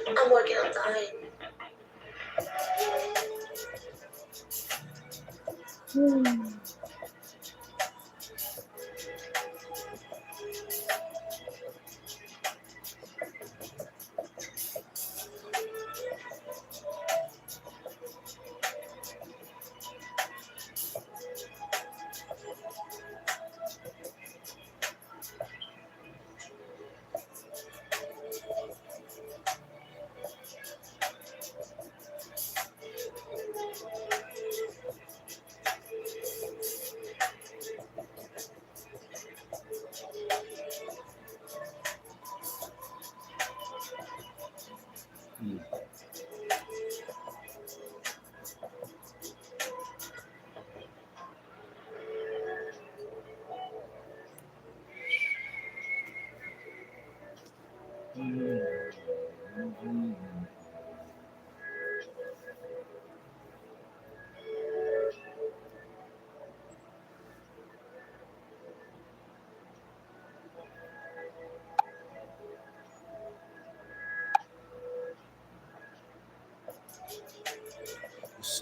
I'm working on time.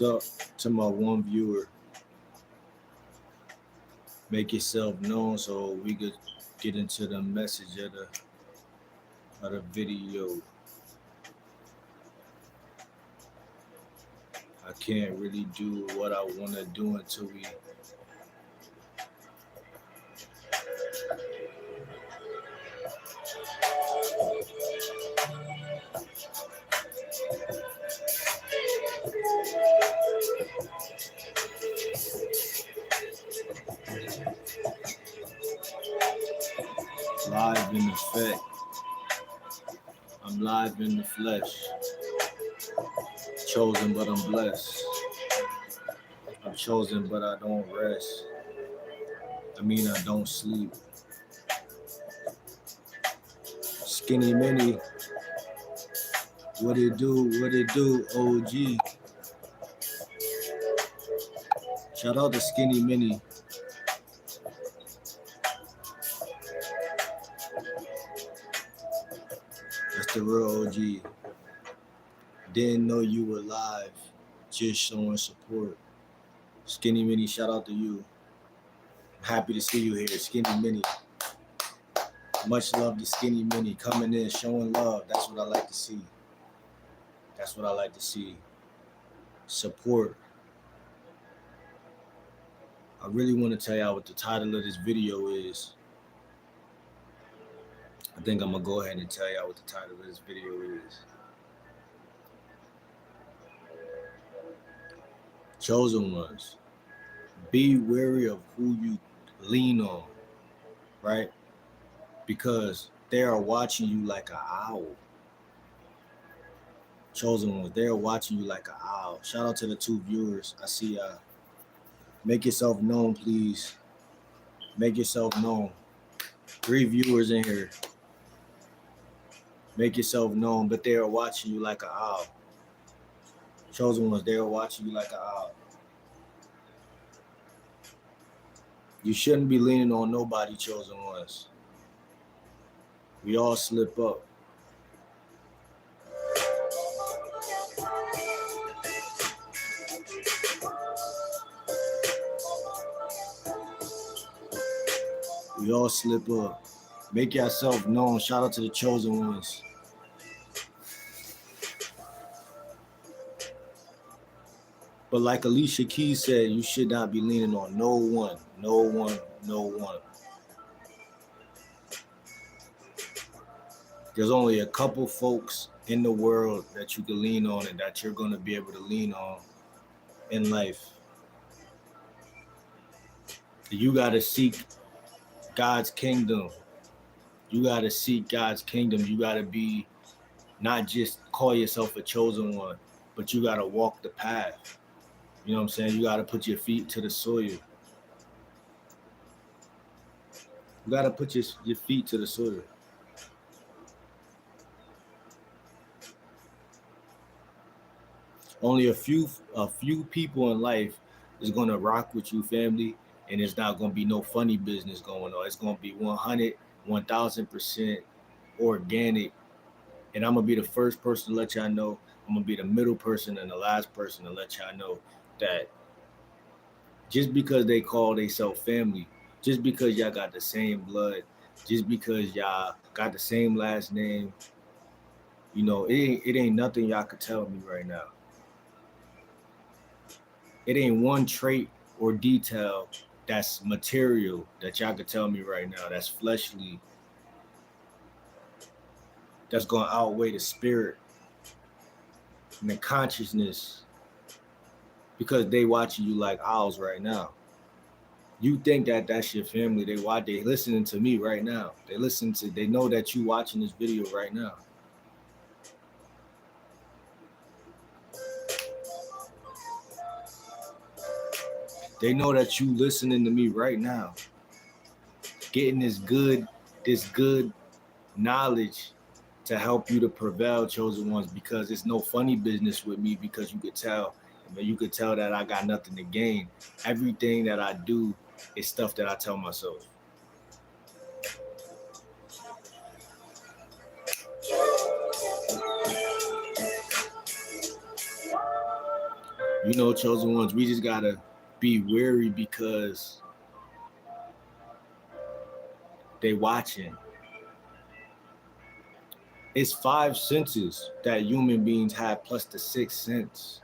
What's up to my one viewer? Make yourself known so we could get into the message of the video. I can't really do what I want to do until we live in effect. I'm live in the flesh. Chosen, but I'm blessed. I'm chosen, but I don't rest. I don't sleep. Skinny Mini, what it do, OG. Shout out to Skinny Mini. That's the real OG. Didn't know you were live, just showing support. Skinny Mini, shout out to you. I'm happy to see you here, Skinny Mini. Much love to Skinny Mini coming in, showing love. That's what I like to see. That's what I like to see. Support. I really want to tell y'all what the title of this video is. I think I'm going to go ahead and tell y'all what the title of this video is. Chosen ones. Be wary of who you lean on, right? Because they are watching you like an owl. Chosen ones, they are watching you like an owl. Shout out to the 2 viewers. I see y'all. Make yourself known, please. Make yourself known. 3 viewers in here. Make yourself known, but they are watching you like an owl. Chosen ones, they are watching you like an owl. You shouldn't be leaning on nobody, chosen ones. We all slip up. We all slip up. Make yourself known. Shout out to the chosen ones. But like Alicia Keys said, you should not be leaning on no one. No one. No one. There's only a couple folks in the world that you can lean on and that you're going to be able to lean on in life. You got to seek God's kingdom. You got to seek God's kingdom. You got to be, not just call yourself a chosen one, but you got to walk the path. You know what I'm saying? You got to put your feet to the soil. You got to put your feet to the soil. Only a few people in life is going to rock with you, family, and it's not going to be no funny business going on. It's going to be 100, 1,000% organic And I'm gonna be the first person to let y'all know. I'm gonna be the middle person and the last person to let y'all know that just because they call themselves family, just because y'all got the same blood, just because y'all got the same last name, you know, it ain't nothing y'all could tell me right now. It ain't one trait or detail that's material that y'all could tell me right now that's fleshly, that's gonna outweigh the spirit and the consciousness because they watching you like owls right now. You think that that's your family? They listening to me right now. They know that you watching this video right now. They know that you listening to me right now, getting this good knowledge to help you to prevail, chosen ones. Because it's no funny business with me. Because you could tell that I got nothing to gain. Everything that I do is stuff that I tell myself. You know, chosen ones, we just gotta be wary because they watching. It's 5 senses that human beings have plus the 6th sense.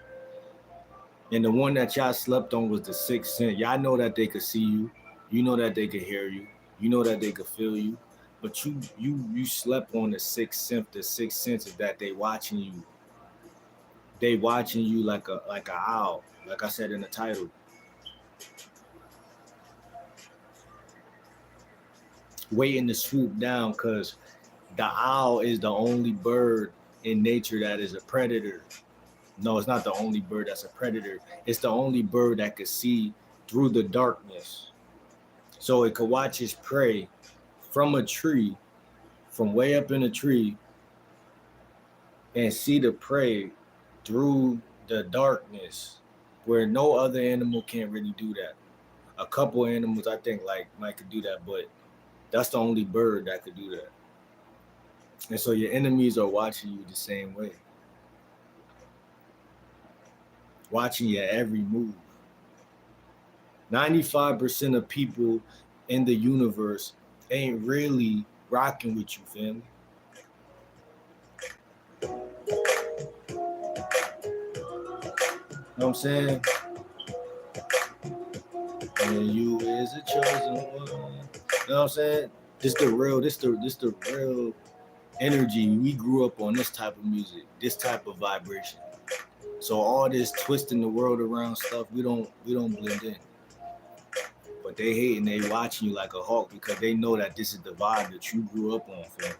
And the one that y'all slept on was the 6th sense. Y'all know that they could see you. You know that they could hear you. You know that they could feel you. But you slept on the 6th sense. The 6th sense is that they watching you. They watching you like a owl. Like I said in the title. Waiting to swoop down because the owl is the only bird in nature that is a predator. No, it's not the only bird that's a predator. It's the only bird that could see through the darkness. So it could watch its prey from a tree, from way up in a tree, and see the prey through the darkness where no other animal can really do that. A couple animals I think like might could do that, but that's the only bird that could do that. And so your enemies are watching you the same way. Watching your every move. 95% of people in the universe ain't really rocking with you, family. You know what I'm saying? And you is a chosen one. You know what I'm saying? This the real energy. We grew up on this type of music, this type of vibration. So all this twisting the world around stuff, we don't blend in. But they hate and they watching you like a hawk because they know that this is the vibe that you grew up on, fam.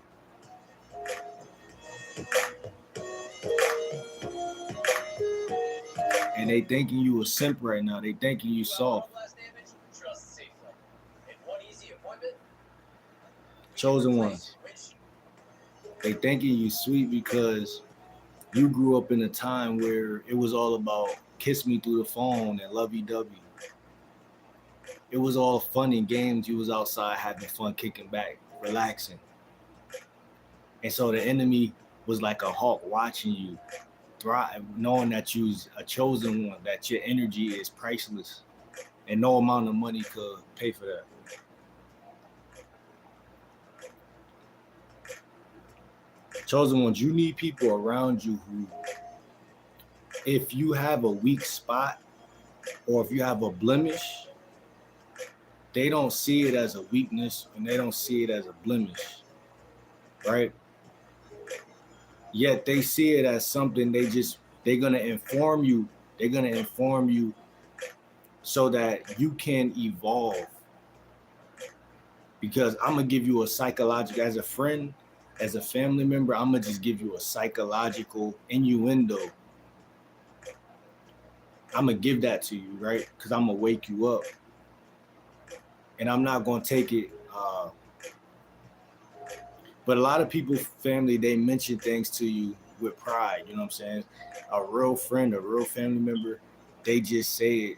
And they thinking you a simp right now. They thinking you soft. Chosen ones. They thinking you sweet because you grew up in a time where it was all about kiss me through the phone and lovey-dovey. It was all fun and games. You was outside having fun, kicking back, relaxing. And so the enemy was like a hawk watching you thrive, knowing that you's a chosen one, that your energy is priceless, and no amount of money could pay for that. Chosen ones, you need people around you who, if you have a weak spot or if you have a blemish, they don't see it as a weakness and they don't see it as a blemish, right? Yet they see it as something they're gonna inform you. They're gonna inform you so that you can evolve. Because I'm gonna give you a psychological, as a friend, as a family member, I'm gonna just give you a psychological innuendo. I'm gonna give that to you, right? Because I'm gonna wake you up, and I'm not gonna take it. But a lot of people, family, they mention things to you with pride. You know what I'm saying? A real friend, a real family member, they just say it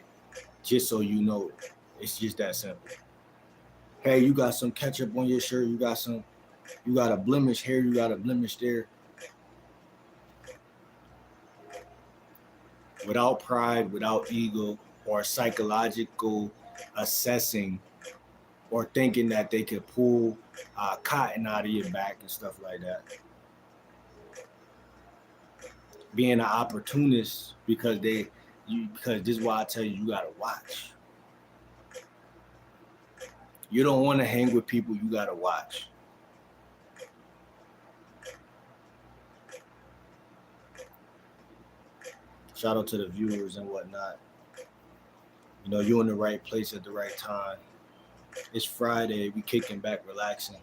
just so you know it. It's just that simple. Hey, you got some ketchup on your shirt. You got a blemish here. You got a blemish there. without pride, without ego, or psychological assessing, or thinking that they could pull cotton out of your back and stuff like that. Being an opportunist because because this is why I tell you, you gotta watch. You don't want to hang with people you gotta watch. Shout out to the viewers and whatnot. You know, you're in the right place at the right time. It's Friday, we kicking back, relaxing.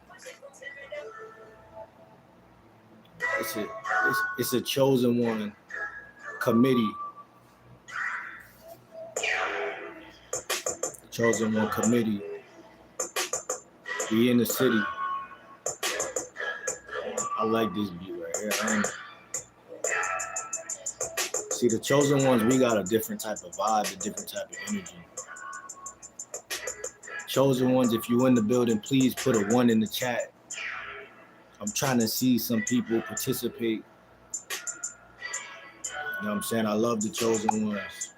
It's a chosen one committee. Chosen one committee. We in the city. I like this beat right here. See, the chosen ones, we got a different type of vibe, a different type of energy. Chosen ones, if you in the building, please put a 1 in the chat. I'm trying to see some people participate. You know what I'm saying? I love the chosen ones.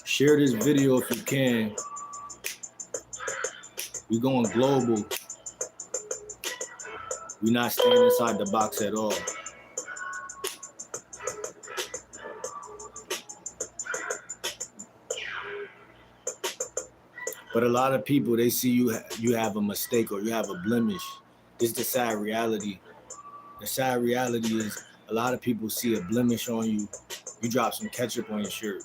Share this video if you can. We going global. We not staying inside the box at all. But a lot of people, they see you have a mistake or you have a blemish. This is the sad reality. The sad reality is a lot of people see a blemish on you. You drop some ketchup on your shirt.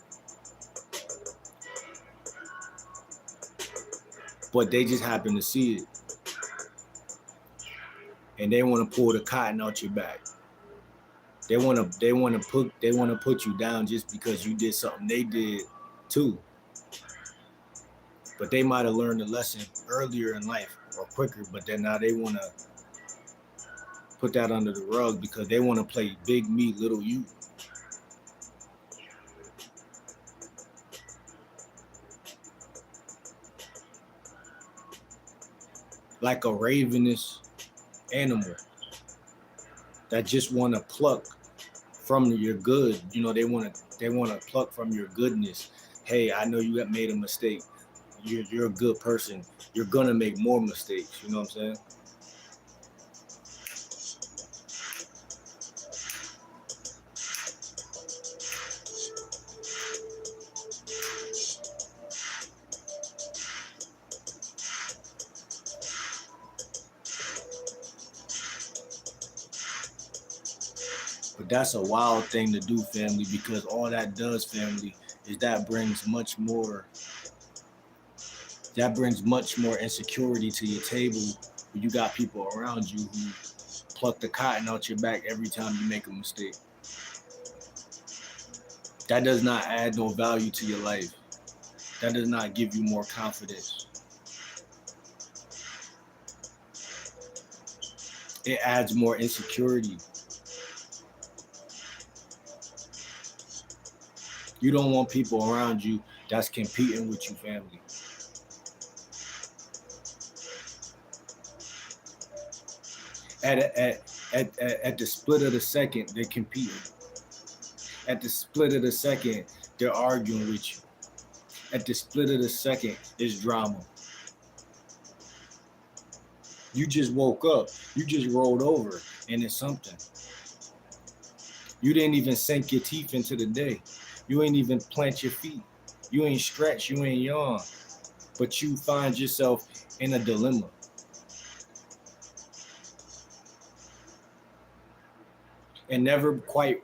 But they just happen to see it. And they want to pull the cotton out your back. They want to put you down just because you did something they did too. But they might have learned the lesson earlier in life or quicker, but then now they want to put that under the rug because they want to play big me, little you. Like a ravenous animal that just want to pluck from your good. You know, they want to pluck from your goodness. Hey, I know you have made a mistake. You're a good person. You're gonna make more mistakes. You know what I'm saying? But that's a wild thing to do, family, because all that does, family, is that brings much more insecurity to your table when you got people around you who pluck the cotton out your back every time you make a mistake. That does not add no value to your life. That does not give you more confidence. It adds more insecurity. You don't want people around you that's competing with you, family. At the split of the second, they're competing. At the split of the second, they're arguing with you. At the split of the second, it's drama. You just woke up. You just rolled over, and it's something. You didn't even sink your teeth into the day. You ain't even plant your feet. You ain't stretch. You ain't yawn. But you find yourself in a dilemma. And never quite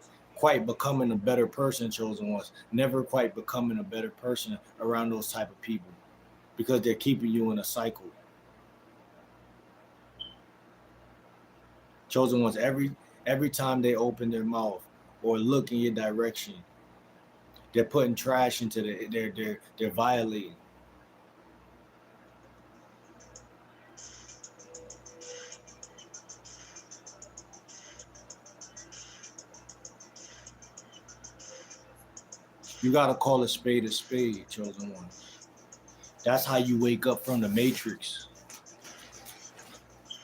becoming a better person, chosen ones. Never quite becoming a better person around those type of people because they're keeping you in a cycle. Chosen ones, every time they open their mouth or look in your direction, they're putting trash into they're violating. You gotta call a spade, chosen one. That's how you wake up from the matrix.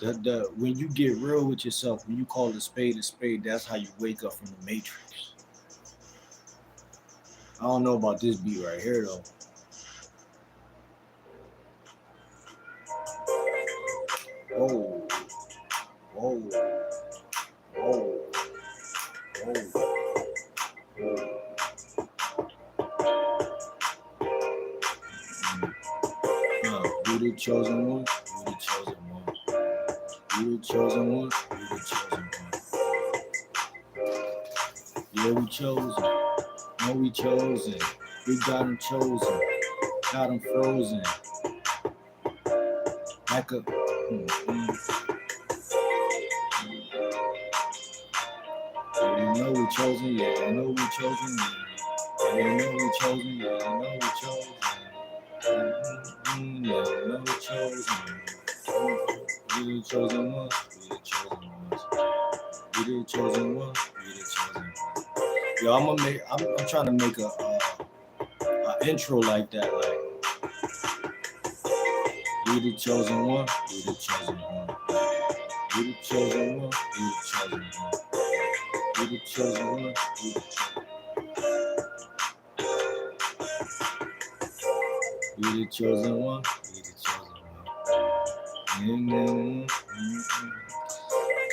When you get real with yourself, when you call a spade, that's how you wake up from the matrix. I don't know about this beat right here though. Whoa, whoa, whoa, whoa. You the chosen one, you the chosen one. You the chosen one, you the chosen one. Yeah, we chosen. No, we chosen. We got them chosen. Got them frozen. Like a. Yeah, you know we chosen. Yeah, you know we chosen. Yeah, you know we chosen. Yeah, you know we chosen. Yeah, you know we chosen. We the chosen one. We the chosen ones. We the chosen one. We the chosen one. Yo, I'm trying to make a intro like that, like we the chosen one, we the chosen one, we the chosen one, we the chosen one, we the chosen one, we the chosen one, we the chosen one.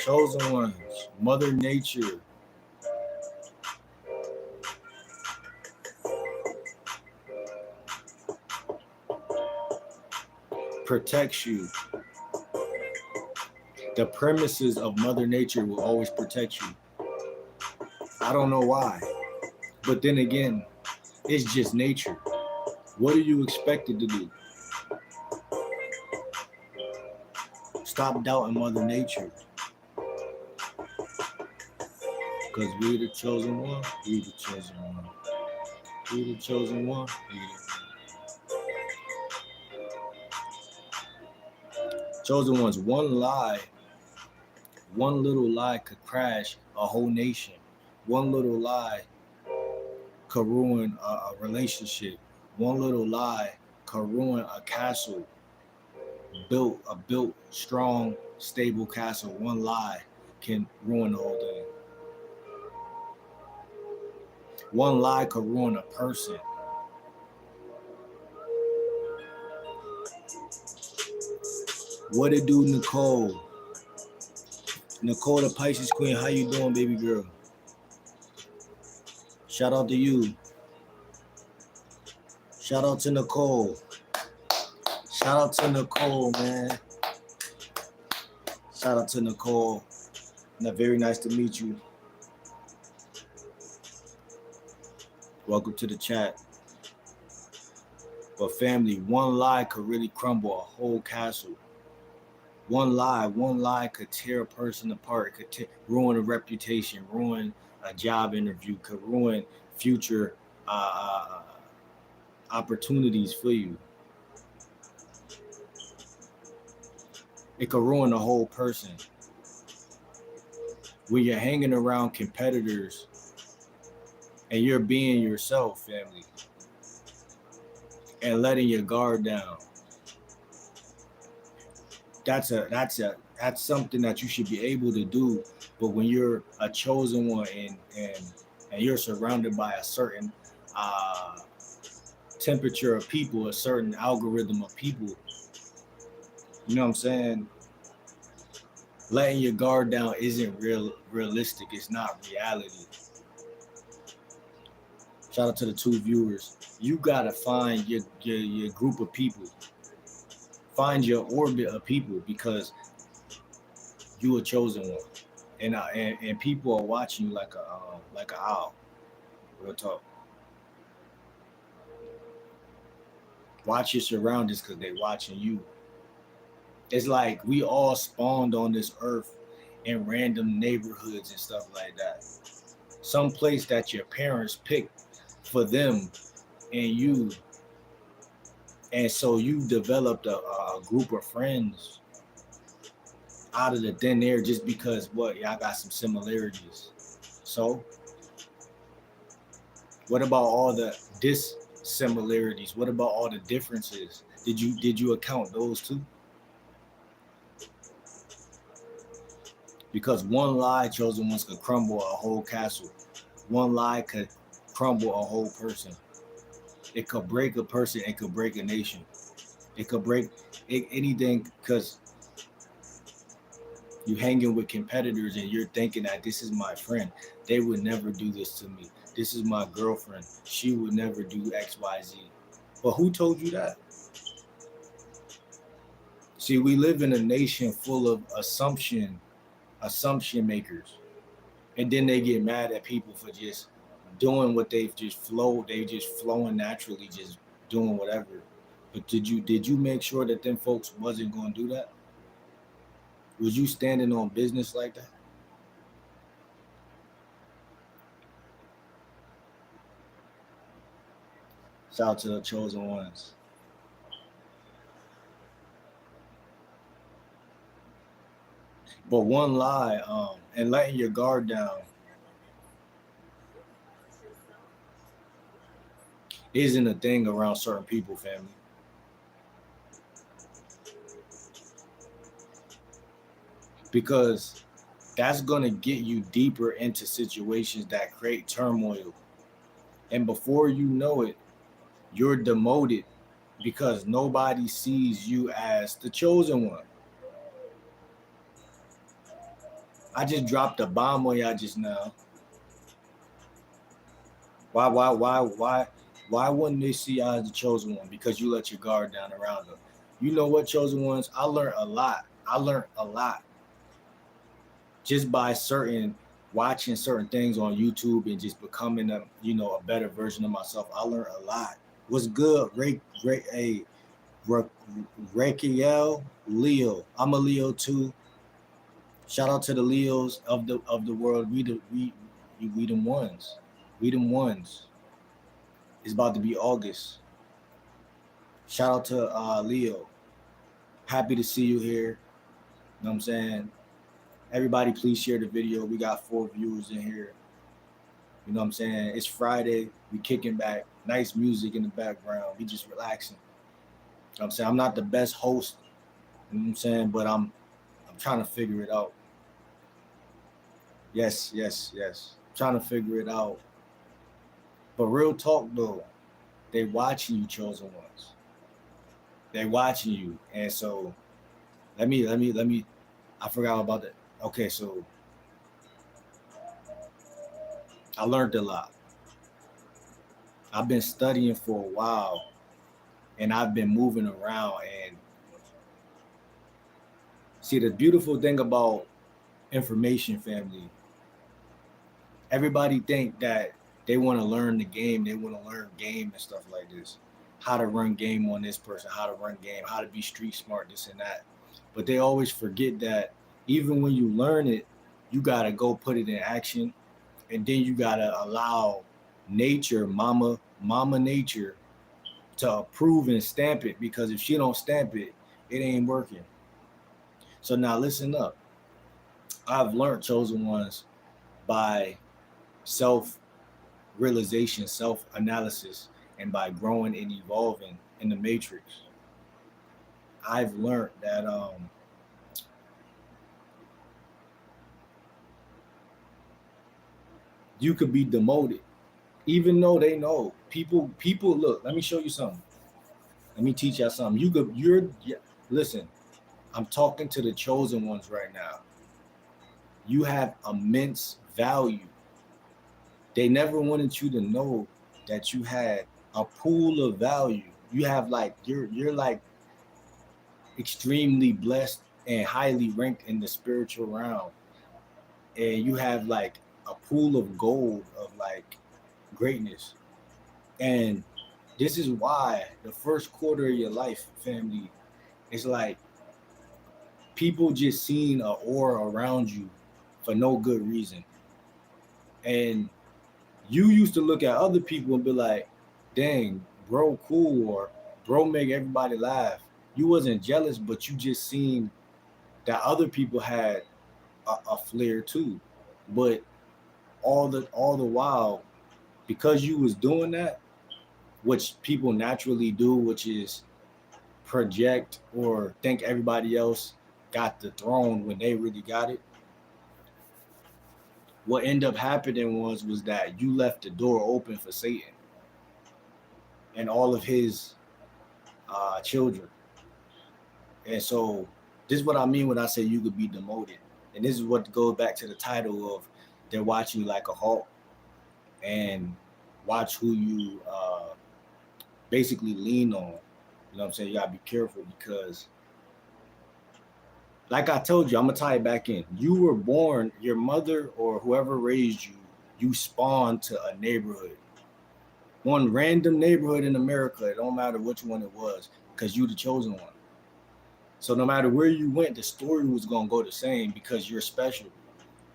Chosen ones, Mother Nature. Protects you. The premises of Mother Nature will always protect you. I don't know why. But then again, it's just nature. What are you expected to do? Stop doubting Mother Nature. Because we the chosen one, we the chosen one. We the chosen one, we the chosen ones. One little lie could crash a whole nation. One little lie could ruin a relationship. One little lie could ruin a castle. A built, strong, stable castle. One lie can ruin the whole thing. One lie could ruin a person. What it do, Nicole? Nicole, the Pisces Queen, how you doing, baby girl? Shout out to you. Shout out to Nicole. Shout out to Nicole, man. Shout out to Nicole. Very nice to meet you. Welcome to the chat. But family, one lie could really crumble a whole castle. One lie could tear a person apart. It could ruin a reputation, ruin a job interview, could ruin future opportunities for you. It could ruin a whole person. When you're hanging around competitors and you're being yourself, family, and letting your guard down, that's something that you should be able to do. But when you're a chosen one and you're surrounded by a certain temperature of people, a certain algorithm of people, you know what I'm saying? Letting your guard down isn't realistic. It's not reality. Shout out to the 2 viewers. You gotta find your group of people. Find your orbit of people, because you a chosen one, and people are watching you like an owl. Real talk. Watch your surroundings, because they watching you. It's like we all spawned on this earth in random neighborhoods and stuff like that. Some place that your parents picked for them and you. And so you developed a group of friends out of the thin air just because y'all got some similarities. So What about all the dissimilarities? What about all the differences? Did you account those too? Because one lie, chosen ones, could crumble a whole castle. One lie could crumble a whole person. It could break a person. It could break a nation. It could break anything because you hanging with competitors and you're thinking that this is my friend. They would never do this to me. This is my girlfriend. She would never do X, Y, Z. But who told you that? See, we live in a nation full of assumption makers. And then they get mad at people for just doing what they just flowing naturally, just doing whatever. But did you make sure that them folks wasn't gonna do that? Was you standing on business like that? Shout out to the chosen ones. But one lie, and letting your guard down isn't a thing around certain people, family. Because that's gonna get you deeper into situations that create turmoil. And before you know it, you're demoted because nobody sees you as the chosen one. I just dropped a bomb on y'all just now. Why wouldn't they see y'all as the chosen one? Because you let your guard down around them. You know what, chosen ones? I learned a lot. I learned a lot just by watching certain things on YouTube and just becoming a better version of myself. I learned a lot. What's good, Raquel Leo? I'm a Leo too. Shout out to the Leos of the world. We them ones. We them ones. It's about to be August. Shout out to Leo. Happy to see you here. You know what I'm saying? Everybody, please share the video. We got 4 viewers in here. You know what I'm saying? It's Friday. We kicking back. Nice music in the background. We just relaxing. You know what I'm saying? I'm not the best host. You know what I'm saying? But I'm trying to figure it out. Yes, yes, yes. I'm trying to figure it out. But real talk though, they watching you, chosen ones. They watching you. And so let me I forgot about that. Okay, so I learned a lot. I've been studying for a while and I've been moving around and see the beautiful thing about information, family. Everybody think that they want to learn the game, they want to learn game and stuff like this. How to run game on this person, how to run game, how to be street smart, this and that. But they always forget that even when you learn it, you gotta go put it in action, and then you gotta allow nature, mama nature, to approve and stamp it. Because if she don't stamp it, it ain't working. So now listen up. I've learned, chosen ones, by self realization, self analysis, and by growing and evolving in the matrix. I've learned that you could be demoted, even though they know people. Look, let me show you something. Let me teach y'all something. Listen. I'm talking to the chosen ones right now. You have immense value. They never wanted you to know that you had a pool of value. You have like you're like extremely blessed and highly ranked in the spiritual realm. And you have like a pool of gold of like greatness. And this is why the first quarter of your life, family, is like people just seeing a aura around you for no good reason. And you used to look at other people and be like, dang, bro, cool, or bro, make everybody laugh. You wasn't jealous, but you just seen that other people had a flair too. But all the while, because you was doing that, which people naturally do, which is project or think everybody else got the throne when they really got it. What ended up happening was that you left the door open for Satan and all of his children. And so this is what I mean when I say you could be demoted. And this is what goes back to the title of they're watching you like a hawk, and watch who you basically lean on. You know what I'm saying? You gotta be careful because, like I told you, I'm gonna tie it back in. You were born, your mother or whoever raised you, you spawned to a neighborhood. One random neighborhood in America, it don't matter which one it was, because you the chosen one. So no matter where you went, the story was gonna go the same because you're special.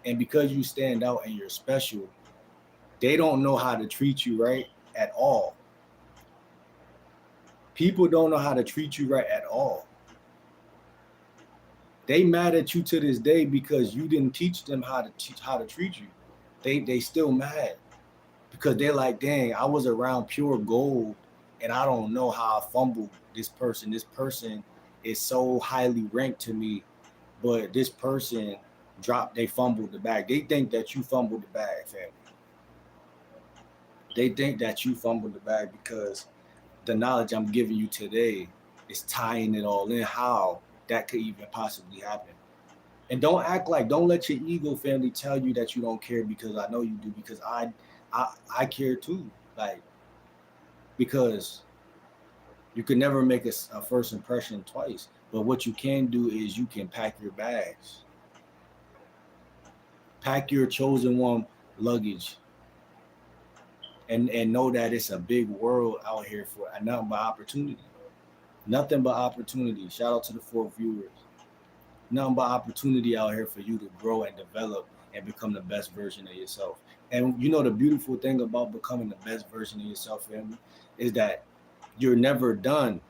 And because you stand out and you're special, they don't know how to treat you right at all. People don't know how to treat you right at all. They mad at you to this day because you didn't teach them how to treat you. They still mad because they're like, dang, I was around pure gold and I don't know how I fumbled this person. This person is so highly ranked to me, but this person they fumbled the bag. They think that you fumbled the bag, family. They think that you fumbled the bag because the knowledge I'm giving you today is tying it all in, how that could even possibly happen. And don't let your ego, family, tell you that you don't care, because I know you do, because I care too. Like, because you could never make a first impression twice. But what you can do is you can pack your bags. Pack your chosen one luggage. And know that it's a big world out here for nothing but opportunity. Nothing but opportunity. Shout out to the 4 viewers. Nothing but opportunity out here for you to grow and develop and become the best version of yourself. And you know the beautiful thing about becoming the best version of yourself, family, is that you're never done.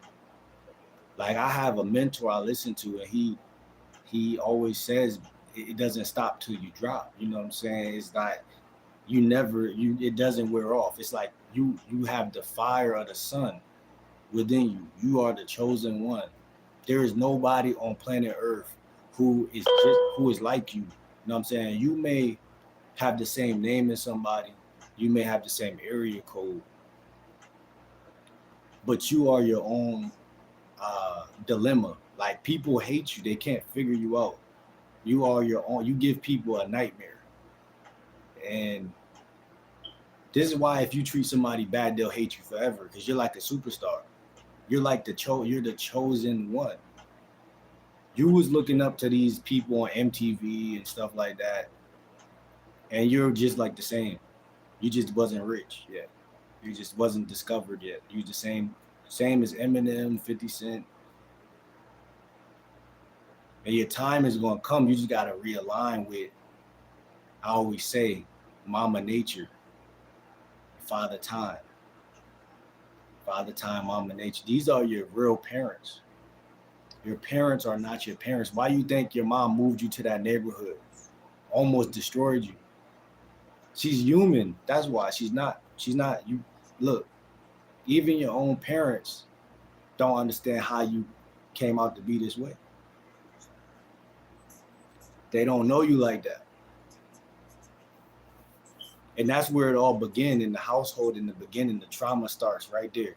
Like, I have a mentor I listen to, and he always says it doesn't stop till you drop. You know what I'm saying? It's like it doesn't wear off. It's like you have the fire of the sun within you. You are the chosen one. There is nobody on planet Earth who is like you. You know what I'm saying? You may have the same name as somebody, you may have the same area code, but you are your own dilemma. Like, people hate you, they can't figure you out. You are your own. You give people a nightmare, and this is why if you treat somebody bad, they'll hate you forever, because you're like a superstar. You're like you're the chosen one. You was looking up to these people on MTV and stuff like that, and you're just like the same. You just wasn't rich yet. You just wasn't discovered yet. You the same as Eminem, 50 Cent. And your time is gonna come. You just gotta realign with, I always say, Mama Nature, Father Time. Father Time, Mama Nature. These are your real parents. Your parents are not your parents. Why you think your mom moved you to that neighborhood? Almost destroyed you. She's human. That's why. She's not you. Look, even your own parents don't understand how you came out to be this way. They don't know you like that. And that's where it all began, in the household. In the beginning, the trauma starts right there.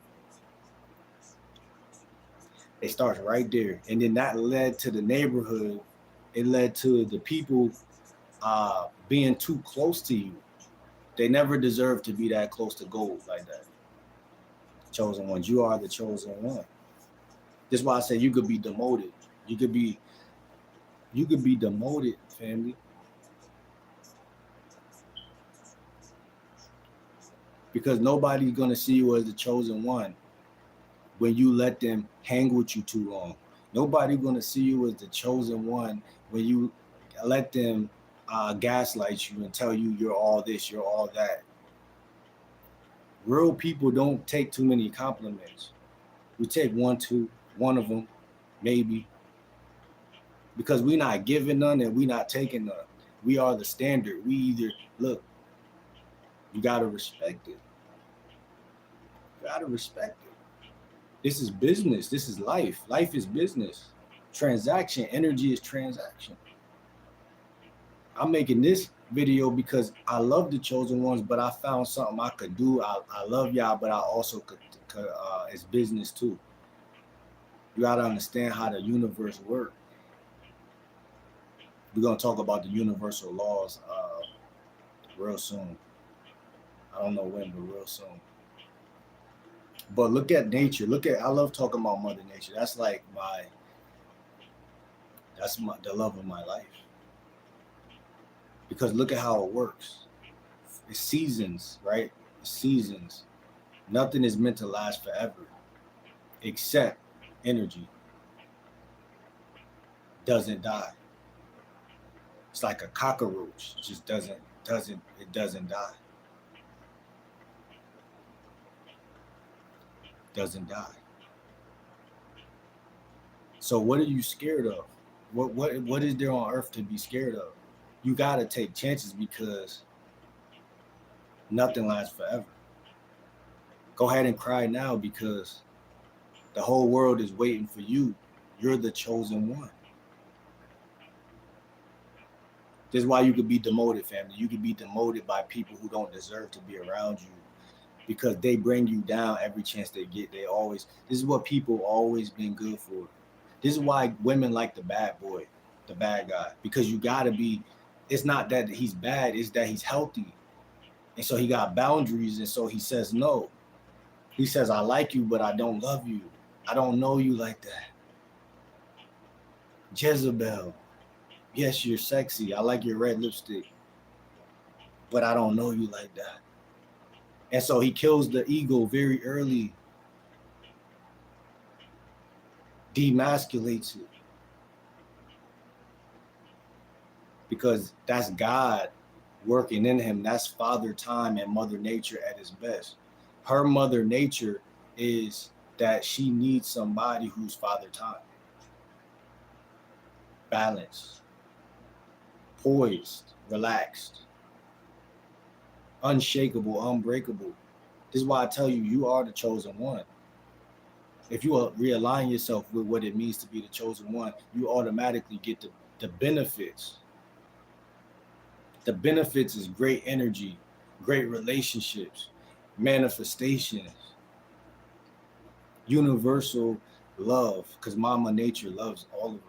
It starts right there. And then that led to the neighborhood. It led to the people being too close to you. They never deserve to be that close to gold like that. Chosen ones. You are the chosen one. That's why I say you could be demoted. You could be demoted, family. Because nobody's gonna see you as the chosen one when you let them hang with you too long. Nobody's gonna see you as the chosen one when you let them gaslight you and tell you you're all this, you're all that. Real people don't take too many compliments. We take one of them, maybe, because we're not giving none and we're not taking none. We are the standard. We either, look, You gotta respect it. You gotta respect it. This is business. This is life. Life is business. Transaction. Energy is transaction. I'm making this video because I love the chosen ones, but I found something I could do. I love y'all, but I also could it's business too. You gotta understand how the universe works. We're gonna talk about the universal laws real soon. I don't know when, but real soon. But look at nature. I love talking about Mother Nature. That's like the love of my life. Because look at how it works. It's seasons, right? It's seasons. Nothing is meant to last forever, except energy doesn't die. It's like a cockroach. It just doesn't die. Doesn't die. So what are you scared of? What is there on earth to be scared of? You gotta take chances because nothing lasts forever. Go ahead and cry now because the whole world is waiting for you. You're the chosen one. This is why you could be demoted, family. You could be demoted by people who don't deserve to be around you because they bring you down every chance they get. This is what people always been good for. This is why women like the bad boy, the bad guy, because you gotta be, it's not that he's bad, it's that he's healthy. And so he got boundaries, and so he says no. He says, I like you, but I don't love you. I don't know you like that. Jezebel, yes, you're sexy. I like your red lipstick, but I don't know you like that. And so he kills the ego very early, demasculates it. Because that's God working in him. That's Father Time and Mother Nature at his best. Her Mother Nature is that she needs somebody who's Father Time. Balanced, poised, relaxed, unshakable, unbreakable. This is why I tell you, you are the chosen one. If you realign yourself with what it means to be the chosen one, you automatically get the benefits. The benefits is great energy, great relationships, manifestations, universal love, because Mama Nature loves all of us.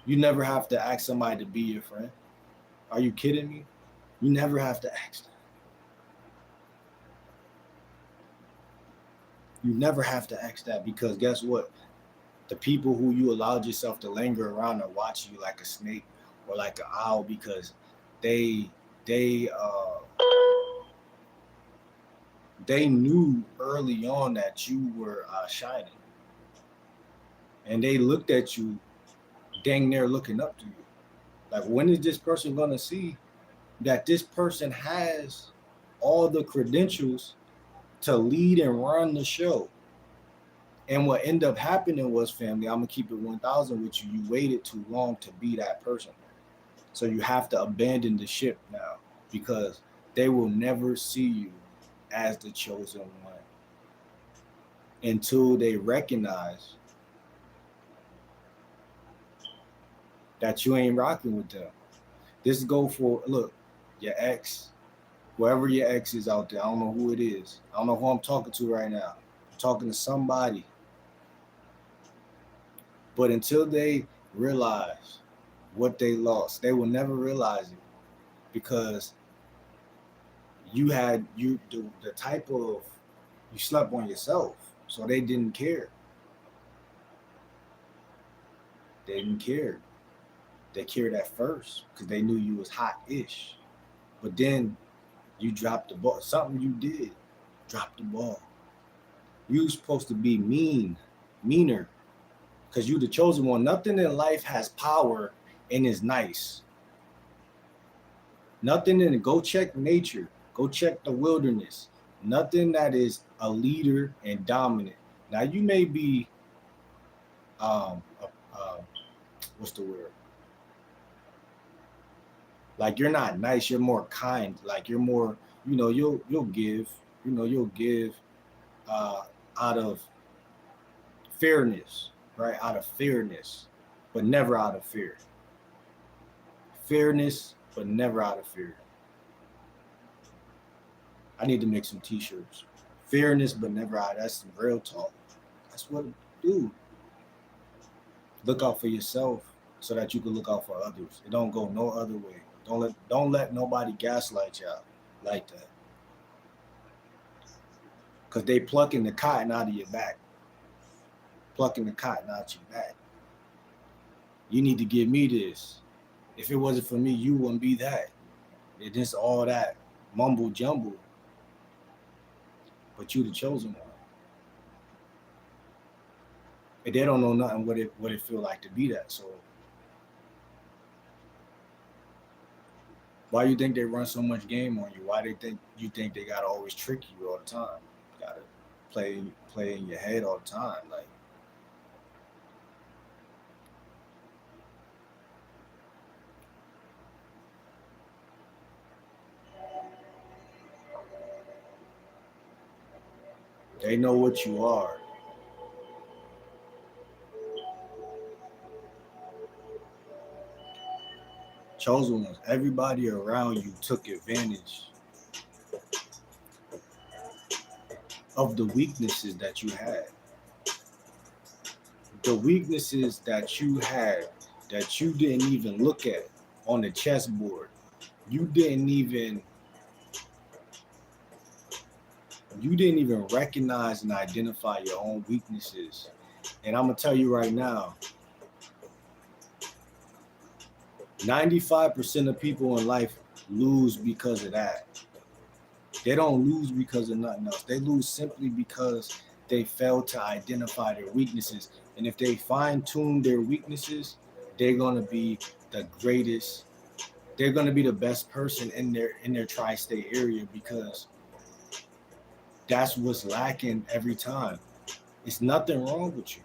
You never have to ask somebody to be your friend. Are you kidding me? You never have to ask them. You never have to ask that because guess what? The people who you allowed yourself to linger around are watching you like a snake or like an owl because they knew early on that you were shining, and they looked at you dang near looking up to you. Like, when is this person gonna see that this person has all the credentials to lead and run the show? And what ended up happening was, family, I'm gonna keep it 1,000 with you. You waited too long to be that person. So you have to abandon the ship now because they will never see you as the chosen one until they recognize that you ain't rocking with them. This go for, look, your ex, whoever your ex is out there. I don't know who it is. I don't know who I'm talking to right now. I'm talking to somebody. But until they realize what they lost, they will never realize it because the type of, you slept on yourself, so they didn't care. They didn't care. They cared at first because they knew you was hot-ish. But then you dropped the ball. Something you did, dropped the ball. You supposed to be meaner, because you the chosen one. Nothing in life has power and is nice. Nothing in it. Go check nature. Go check the wilderness. Nothing that is a leader and dominant. Now you may be, what's the word? Like you're not nice, you're more kind. Like you're more, you'll give, you'll give uh out of fairness, right? Out of fairness, but never out of fear. Fairness, but never out of fear. I need to make some t-shirts. Fairness, but never out. That's some real talk. That's what it do. Look out for yourself so that you can look out for others. It don't go no other way. Don't let nobody gaslight you out like that. Cause they plucking the cotton out of your back. Plucking the cotton out your back. You need to give me this. If it wasn't for me, you wouldn't be that. It's just all that mumble jumble. But you the chosen one. And they don't know nothing what it feel like to be that. So why you think they run so much game on you? Why you think they gotta always trick you all the time? You gotta play in your head all the time. Like they know what you are. Chosen ones. Everybody around you took advantage of the weaknesses that you had. The weaknesses that you had that you didn't even look at on the chessboard. You didn't even recognize and identify your own weaknesses. And I'm gonna tell you right now, 95% of people in life lose because of that. They don't lose because of nothing else. They lose simply because they fail to identify their weaknesses. And if they fine-tune their weaknesses, they're gonna be the greatest. They're gonna be the best person in their tri-state area because that's what's lacking every time. It's nothing wrong with you.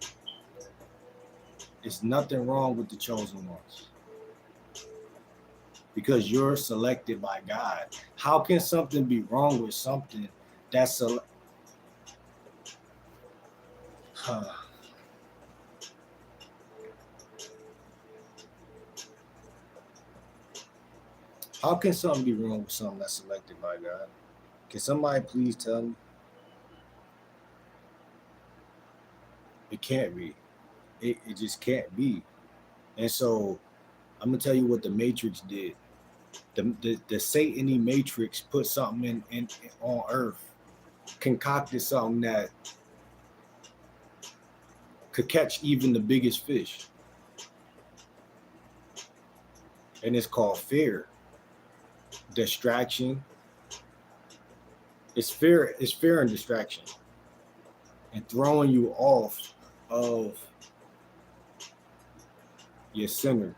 It's nothing wrong with the chosen ones. Because you're selected by God. How can something be wrong with something that's How can something be wrong with something that's selected by God? Can somebody please tell me? It can't be. It just can't be. And so I'm gonna tell you what the Matrix did. The Satan Matrix put something in on Earth, concocted something that could catch even the biggest fish. And it's called fear. Distraction. It's fear and distraction. And throwing you off of your center.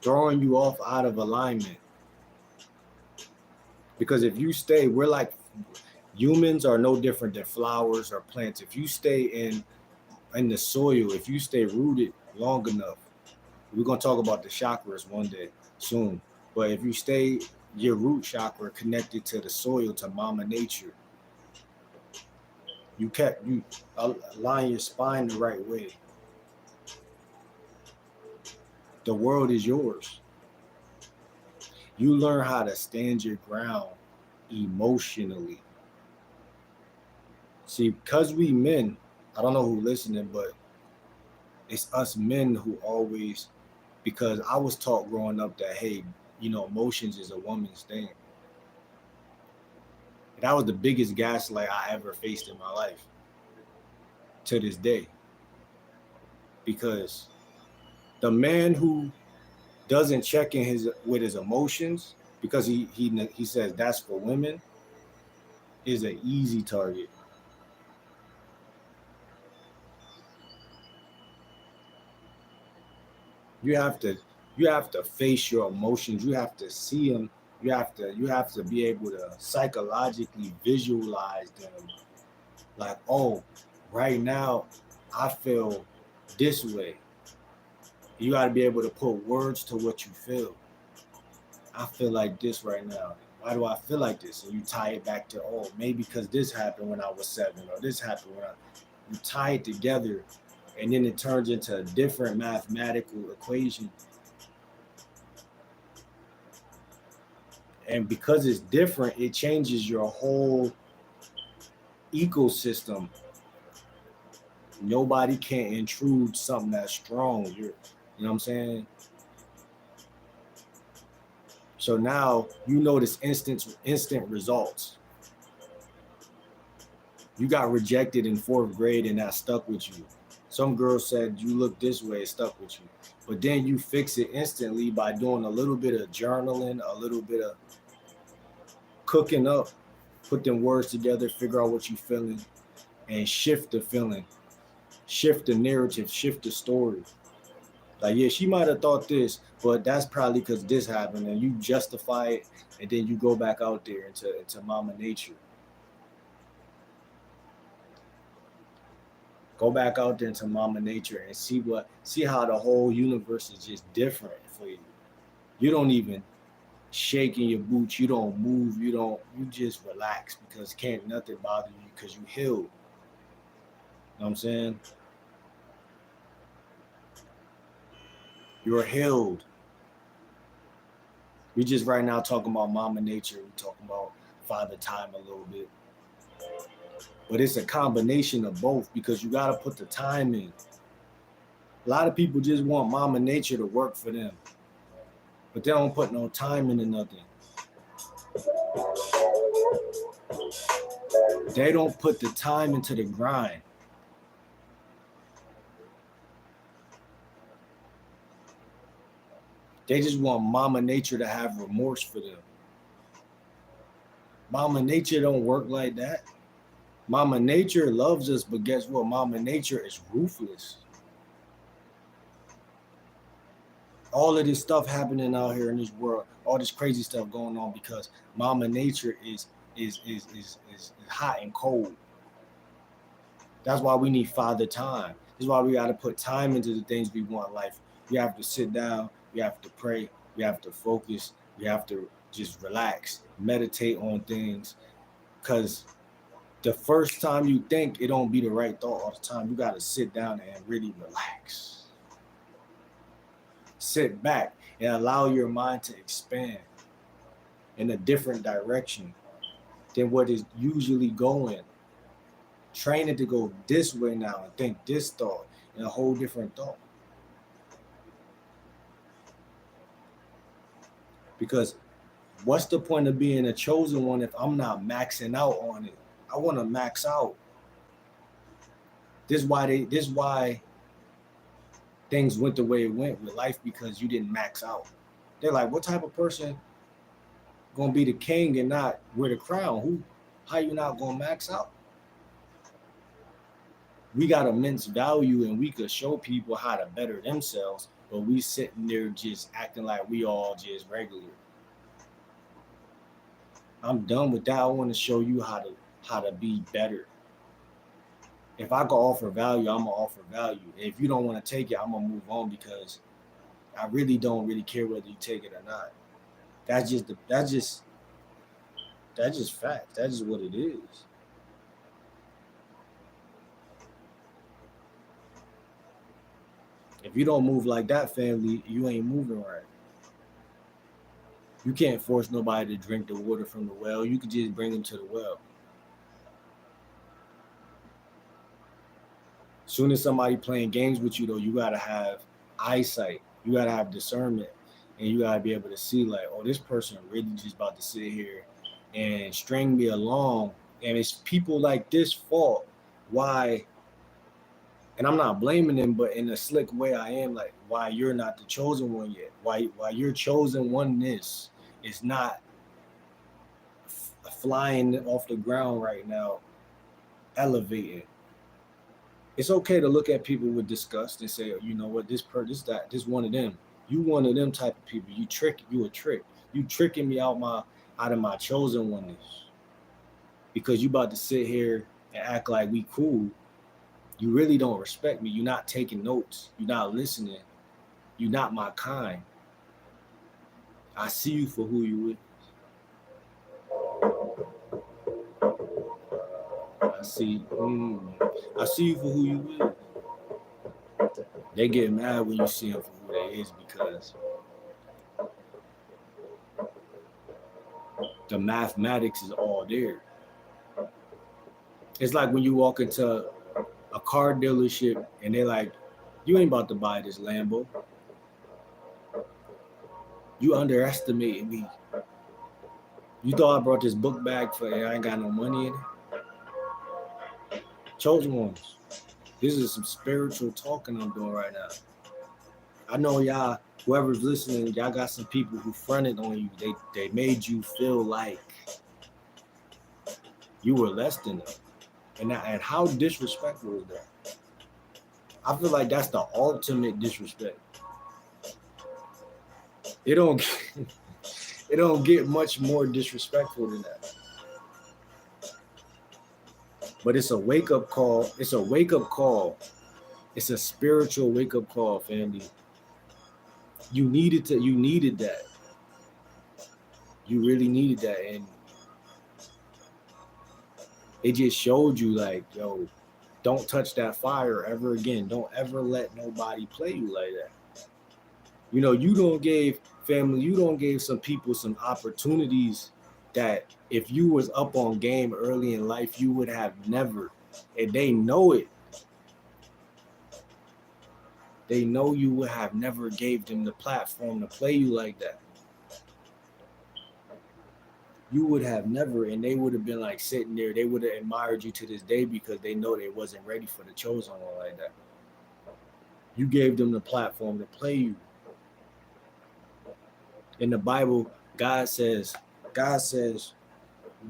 Throwing you off out of alignment. Because if you stay, we're like humans are no different than flowers or plants. If you stay in the soil, if you stay rooted long enough, we're gonna talk about the chakras one day soon. But if you stay your root chakra connected to the soil, to Mama Nature, you align your spine the right way. The world is yours. You learn how to stand your ground emotionally. See, because we men, I don't know who's listening, but it's us men who always, because I was taught growing up that, hey, emotions is a woman's thing. And that was the biggest gaslight I ever faced in my life to this day. Because the man who doesn't check in with his emotions, because he says that's for women, is an easy target. You have to face your emotions. You have to see them. You have to be able to psychologically visualize them. Like, oh, right now I feel this way. You got to be able to put words to what you feel. I feel like this right now. Why do I feel like this? And you tie it back to, oh, maybe because this happened when I was 7, or this happened when I. You tie it together, and then it turns into a different mathematical equation. And because it's different, it changes your whole ecosystem. Nobody can intrude something that's strong. You know what I'm saying? So now you notice instant results. You got rejected in 4th grade and that stuck with you. Some girl said you look this way, it stuck with you. But then you fix it instantly by doing a little bit of journaling, a little bit of cooking up, put them words together, figure out what you're feeling, and shift the feeling, shift the narrative, shift the story. Like, yeah, she might have thought this, but that's probably because this happened, and you justify it, and then you go back out there into Mama Nature. Go back out there into Mama Nature and see how the whole universe is just different for you. You don't even shake in your boots, you don't move, you just relax because can't nothing bother you because you healed. You know what I'm saying? You're healed. We just right now talking about Mama Nature. We talking about Father Time a little bit. But it's a combination of both because you got to put the time in. A lot of people just want Mama Nature to work for them, but they don't put no time into nothing. They don't put the time into the grind. They just want Mama Nature to have remorse for them. Mama Nature don't work like that. Mama Nature loves us, but guess what? Mama Nature is ruthless. All of this stuff happening out here in this world, all this crazy stuff going on because Mama Nature is hot and cold. That's why we need Father Time. That's why we got to put time into the things we want in life. We have to sit down. We have to pray. We have to focus. We have to just relax, meditate on things. Because the first time you think, it don't be the right thought all the time. You got to sit down and really relax. Sit back and allow your mind to expand in a different direction than what is usually going. Train it to go this way now and think this thought and a whole different thought. Because what's the point of being a chosen one if I'm not maxing out on it? I want to max out. This is why things went the way it went with life, because you didn't max out. They're like, what type of person gonna be the king and not wear the crown? How you not gonna max out? We got immense value and we could show people how to better themselves, but we sitting there just acting like we all just regular. I'm done with that. I want to show you how to be better. If I can offer value, I'm gonna offer value. If you don't want to take it, I'm gonna move on because I really don't really care whether you take it or not. That's just fact. That's just what it is. If you don't move like that, family, you ain't moving right. You can't force nobody to drink the water from the well. You can just bring them to the well. As soon as somebody playing games with you, though, you gotta have eyesight. You gotta have discernment, and you gotta be able to see like, oh, this person really just about to sit here and string me along, and it's people like this fault why. And I'm not blaming them, but in a slick way, I am like, why you're not the chosen one yet? Why your chosen oneness is not flying off the ground right now, elevating. It's okay to look at people with disgust and say, you know what, this one of them. You one of them type of people. You a trick. You tricking me out of my chosen oneness. Because you about to sit here and act like we cool. You really don't respect me. You're not taking notes. You're not listening. You're not my kind. I see you for who you is. I see you for who you is. They get mad when you see them for who they is because the mathematics is all there. It's like when you walk into a car dealership and they're like, you ain't about to buy this Lambo. You underestimated me. You thought I brought this book bag for I ain't got no money in it? Chosen ones. This is some spiritual talking I'm doing right now. I know y'all, whoever's listening, y'all got some people who fronted on you. They made you feel like you were less than them. And how disrespectful is that? I feel like that's the ultimate disrespect. It don't get much more disrespectful than that. But it's a wake-up call. It's a wake-up call. It's a spiritual wake-up call, family. You needed that. You really needed that. And it just showed you like, yo, don't touch that fire ever again. Don't ever let nobody play you like that. You know, you don't give some people some opportunities that if you was up on game early in life, you would have never. And they know it. They know you would have never gave them the platform to play you like that. You would have never, and they would have been like sitting there. They would have admired you to this day because they know they wasn't ready for the chosen one like that. You gave them the platform to play you. In the Bible, God says,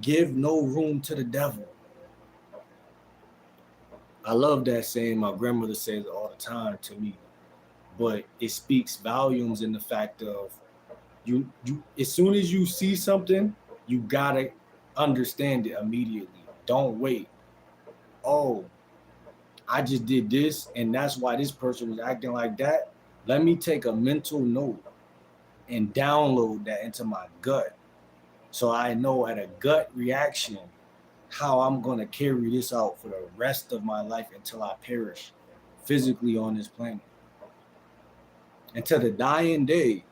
give no room to the devil. I love that saying. My grandmother says it all the time to me. But it speaks volumes in the fact of you as soon as you see something, you gotta understand it immediately. Don't wait. Oh, I just did this, and that's why this person was acting like that. Let me take a mental note and download that into my gut. So I know at a gut reaction how I'm going to carry this out for the rest of my life until I perish physically on this planet. Until the dying day,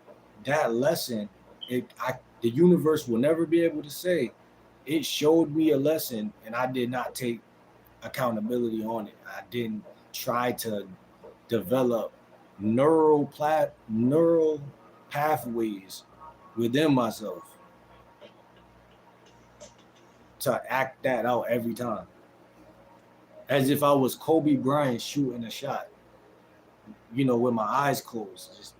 that lesson, the universe will never be able to say, it showed me a lesson and I did not take accountability on it. I didn't try to develop neural pathways within myself to act that out every time. As if I was Kobe Bryant shooting a shot, with my eyes closed. Just,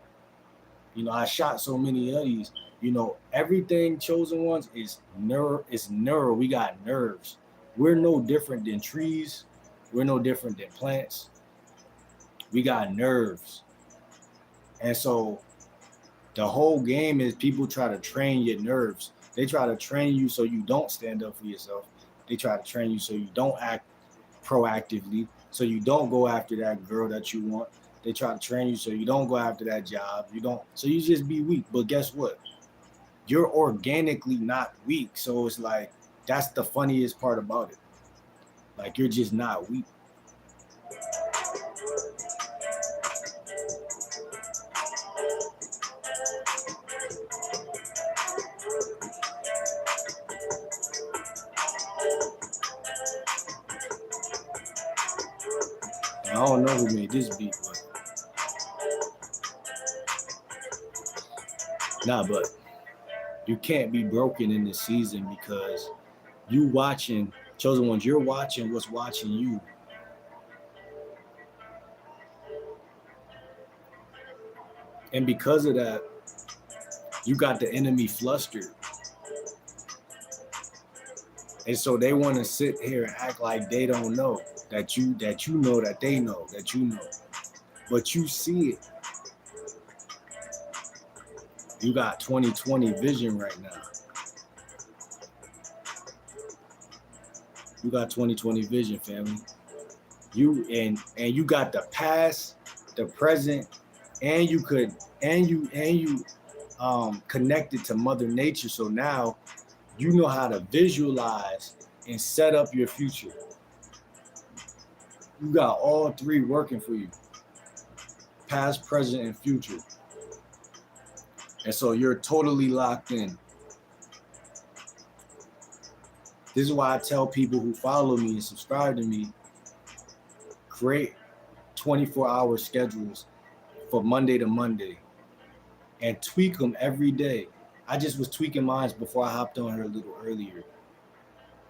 I shot so many of these. Everything chosen ones is neural. We got nerves. We're no different than trees. We're no different than plants. We got nerves. And so the whole game is people try to train your nerves. They try to train you so you don't stand up for yourself. They try to train you so you don't act proactively, so you don't go after that girl that you want. They try to train you so you don't go after that job. So you just be weak. But guess what? You're organically not weak. So it's like, that's the funniest part about it. Like, you're just not weak. I don't know who made this beat, but you can't be broken in this season because you watching chosen ones. You're watching what's watching you. And because of that, you got the enemy flustered. And so they want to sit here and act like they don't know that you know that they know that you know. But you see it. You got 2020 vision right now. You got 2020 vision, family. You got the past, the present, and you could and you connected to Mother Nature. So now you know how to visualize and set up your future. You got all three working for you: past, present, and future. And so you're totally locked in. This is why I tell people who follow me and subscribe to me, create 24-hour schedules for Monday to Monday and tweak them every day. I just was tweaking mine before I hopped on here a little earlier.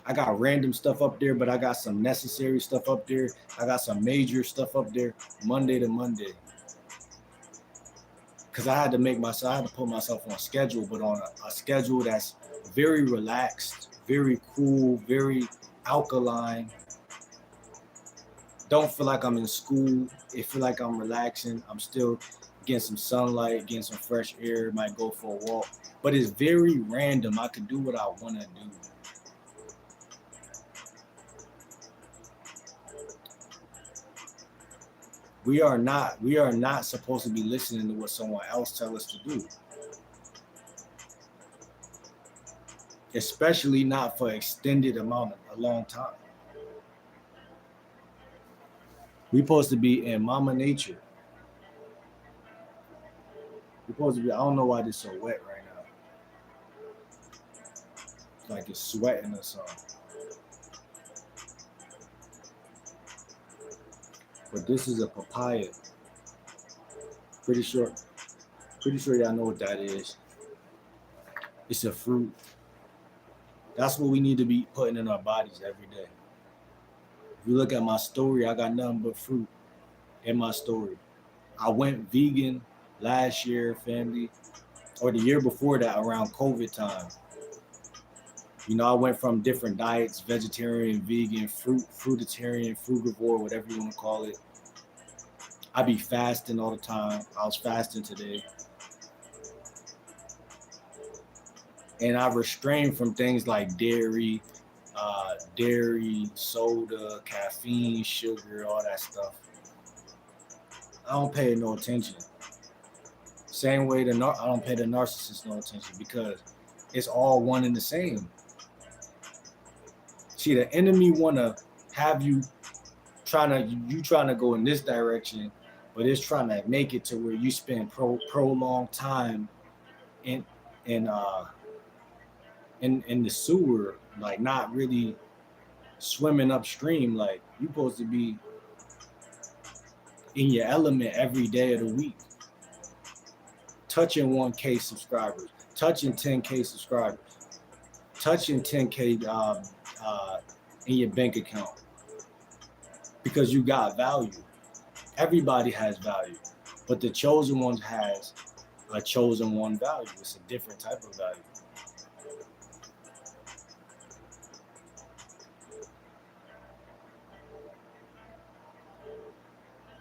I got random stuff up there, but I got some necessary stuff up there. I got some major stuff up there Monday to Monday. Because I had to put myself on a schedule, but on a schedule that's very relaxed, very cool, very alkaline. Don't feel like I'm in school. It feel like I'm relaxing. I'm still getting some sunlight, getting some fresh air, might go for a walk. But it's very random. I can do what I want to do. We are not supposed to be listening to what someone else tell us to do. Especially not for extended amount of a long time. We supposed to be in Mama Nature. We supposed to be. I don't know why this so wet right now. Like it's sweating or something. But this is a papaya. Pretty sure y'all know what that is. It's a fruit. That's what we need to be putting in our bodies every day. If you look at my story, I got nothing but fruit in my story. I went vegan last year, family, or the year before that, around COVID time. You know, I went from different diets: vegetarian, vegan, fruitarian, frugivore, whatever you want to call it. I be fasting all the time. I was fasting today. And I restrained from things like dairy, soda, caffeine, sugar, all that stuff. I don't pay no attention. Same way I don't pay the narcissist no attention, because it's all one and the same. See, the enemy want to have you trying to go in this direction, but it's trying to make it to where you spend prolonged time in the sewer, like not really swimming upstream. Like you supposed to be in your element every day of the week, touching 1K subscribers, touching 10K subscribers, touching 10K in your bank account, because you got value. Everybody has value, but the chosen one has a chosen one value. It's a different type of value.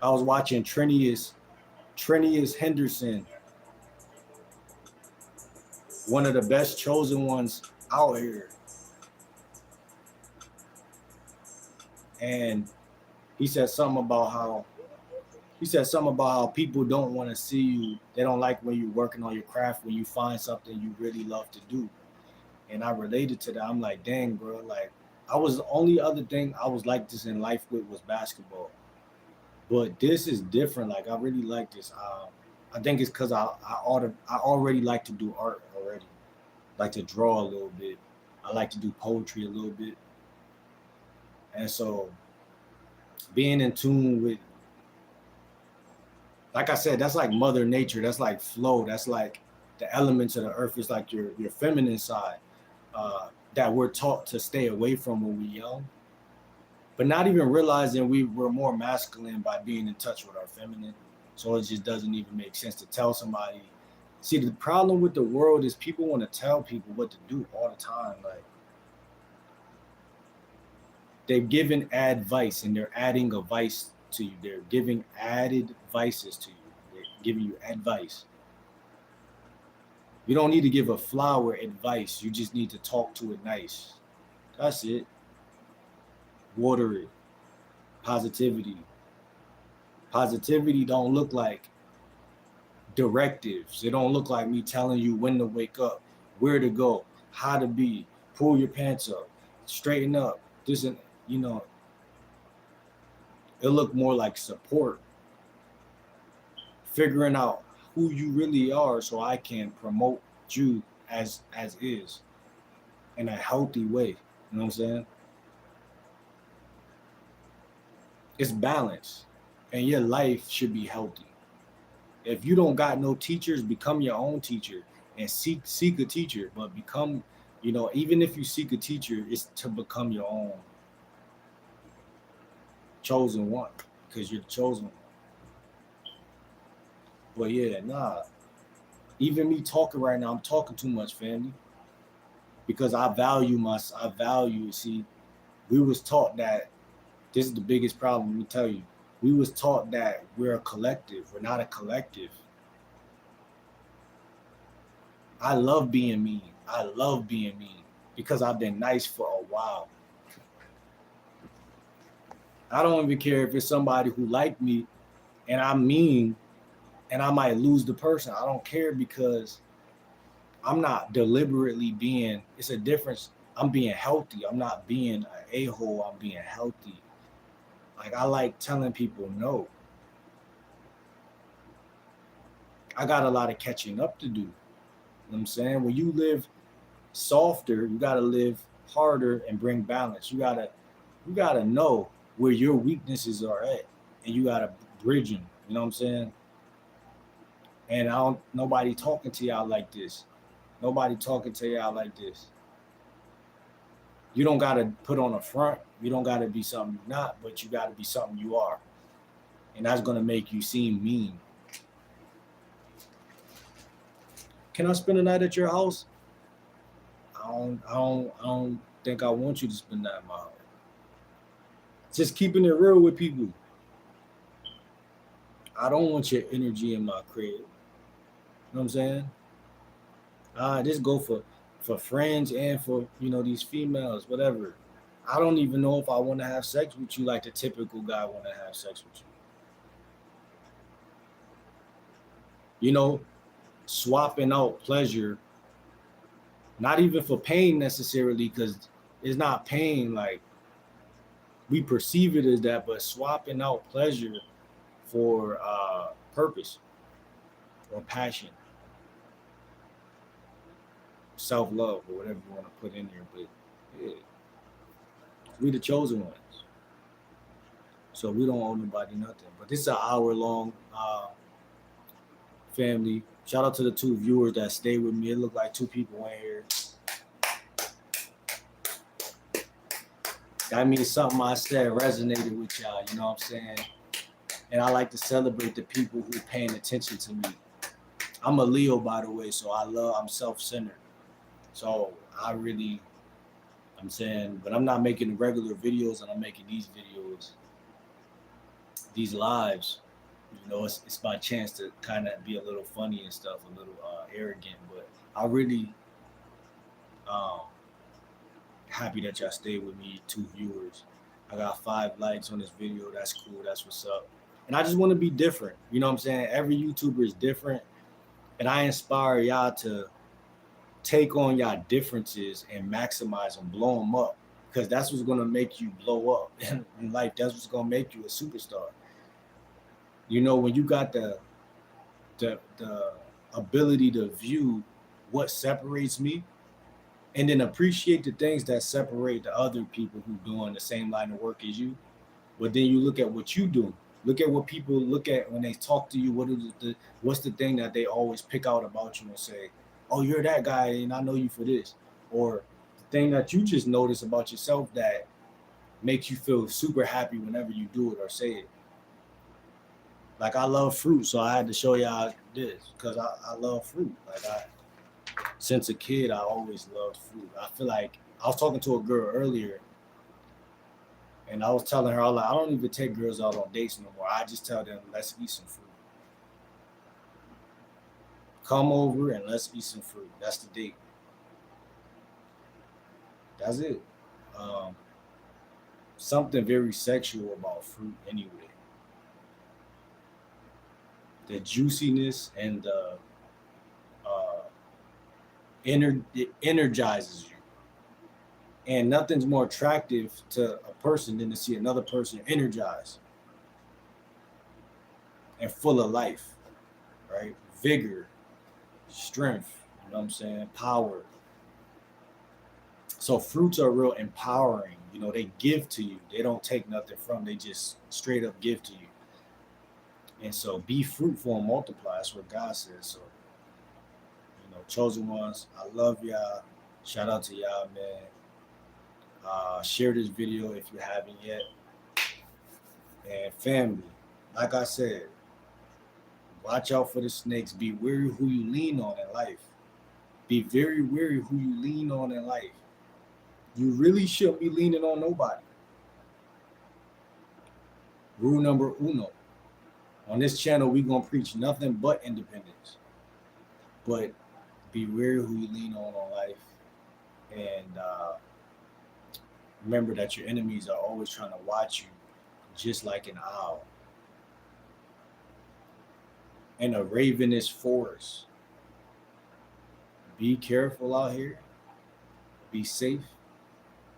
I was watching Trinius Henderson, one of the best chosen ones out here. And he said something about how people don't want to see you. They don't like when you're working on your craft, when you find something you really love to do. And I related to that. I'm like, dang, bro, like the only other thing I was like this in life with was basketball. But this is different. Like I really like this. I think it's because I already like to do art already. Like to draw a little bit. I like to do poetry a little bit. And so being in tune with, like I said, that's like Mother Nature. That's like flow. That's like the elements of the earth. Is like your feminine side that we're taught to stay away from when we're young. But not even realizing we're more masculine by being in touch with our feminine. So it just doesn't even make sense to tell somebody. See, the problem with the world is people want to tell people what to do all the time. Like they've given advice and they're adding a vice to you. They're giving added vices to you. They're giving you advice. You don't need to give a flower advice. You just need to talk to it nice. That's it. Water it. Positivity. Positivity don't look like directives. It don't look like me telling you when to wake up, where to go, how to be, pull your pants up, straighten up. This and you know, it look more like support, figuring out who you really are, so I can promote you as is in a healthy way. You know what I'm saying? It's balance, and your life should be healthy. If you don't got no teachers, become your own teacher and seek a teacher. But become, even if you seek a teacher, it's to become your own chosen one, because you're the chosen one. But yeah, nah. Even me talking right now, I'm talking too much, family, because I value. See, we was taught that this is the biggest problem. Let me tell you, we was taught that we're a collective. We're not a collective. I love being mean. I love being mean because I've been nice for a while. I don't even care if it's somebody who liked me and I'm mean and I might lose the person. I don't care because I'm not deliberately being, it's a difference. I'm being healthy. I'm not being an a-hole. I'm being healthy. Like, I like telling people no. I got a lot of catching up to do. You know what I'm saying? When you live softer, you got to live harder and bring balance. You gotta know where your weaknesses are at, and you gotta bridge them. You know what I'm saying? And nobody talking to y'all like this. Nobody talking to y'all like this. You don't gotta put on a front. You don't gotta be something you're not, but you gotta be something you are, and that's gonna make you seem mean. Can I spend the night at your house? I don't think I want you to spend that in my house. Just keeping it real with people. I don't want your energy in my crib. You know what I'm saying? This go for friends and for these females, whatever. I don't even know if I want to have sex with you like the typical guy want to have sex with you. You know, swapping out pleasure, not even for pain necessarily, because it's not pain like we perceive it as that, but swapping out pleasure for purpose or passion, self love, or whatever you want to put in there. But yeah, we the chosen ones. So we don't owe nobody nothing. But this is an hour long family. Shout out to the two viewers that stayed with me. It looked like two people in here. That means something I said resonated with y'all, you know what I'm saying? And I like to celebrate the people who are paying attention to me. I'm a Leo, by the way, so I'm self-centered. So I'm saying, but I'm not making regular videos, and I'm making these videos, these lives. It's my chance to kind of be a little funny and stuff, a little arrogant, but I really um, happy that y'all stayed with me, two viewers. I got 5 likes on this video. That's cool. That's what's up. And I just want to be different. You know what I'm saying? Every YouTuber is different. And I inspire y'all to take on y'all differences and maximize them, blow them up. Because that's what's going to make you blow up in life. That's what's going to make you a superstar. When you got the ability to view what separates me, and then appreciate the things that separate the other people who doing the same line of work as you. But then you look at what you do. Look at what people look at when they talk to you. What's the thing that they always pick out about you and say, "Oh, you're that guy, and I know you for this," or the thing that you just notice about yourself that makes you feel super happy whenever you do it or say it. Like, I love fruit, so I had to show y'all this because I love fruit. Since a kid, I always loved fruit. I feel like I was talking to a girl earlier, and I was telling her, I don't even take girls out on dates no more. I just tell them, let's eat some fruit. Come over and let's eat some fruit. That's the date. That's it. Um, Something very sexual about fruit anyway. the juiciness and the it energizes you. And nothing's more attractive to a person than to see another person energized and full of life, right? Vigor, strength, you know what I'm saying? Power. So fruits are real empowering. You know, they give to you. They don't take nothing from. They just straight up give to you. And so be fruitful and multiply. That's what God says. So, you know, chosen ones, I love y'all. Shout out to y'all, man. Share this video if you haven't yet. And family, like I said, watch out for the snakes. Be wary who you lean on in life. Be very wary who you lean on in life. You really shouldn't be leaning on nobody. Rule number uno. On this channel, we're going to preach nothing but independence. But be wary who you lean on life. And remember that your enemies are always trying to watch you, just like an owl. In a ravenous forest. Be careful out here. Be safe.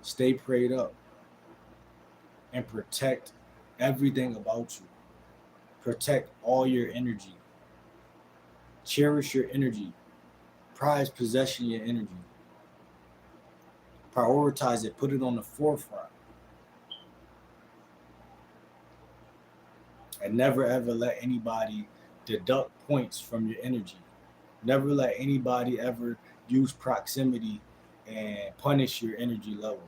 Stay prayed up. And protect everything about you. Protect all your energy. Cherish your energy. Prize possession your energy. Prioritize it. Put it on the forefront. And never ever let anybody deduct points from your energy. Never let anybody ever use proximity and punish your energy level,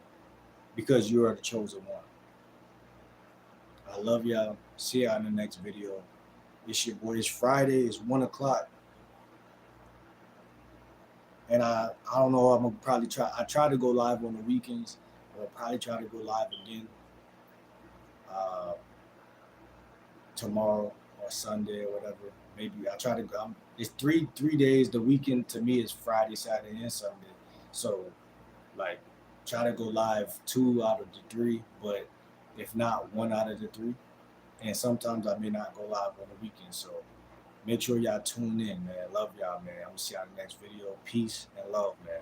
because you are the chosen one. I love y'all. See y'all in the next video. It's your boy. It's Friday. It's 1 o'clock. And I don't know. I'm gonna probably try. I try to go live on the weekends. I'll probably try to go live again tomorrow or Sunday or whatever. Maybe I try to go. It's three days. The weekend to me is Friday, Saturday, and Sunday. So, like, try to go live 2 out of the 3, but if not 1 out of the 3. And sometimes I may not go live on the weekend. So make sure y'all tune in, man. Love y'all, man. I'm gonna see y'all in the next video. Peace and love, man.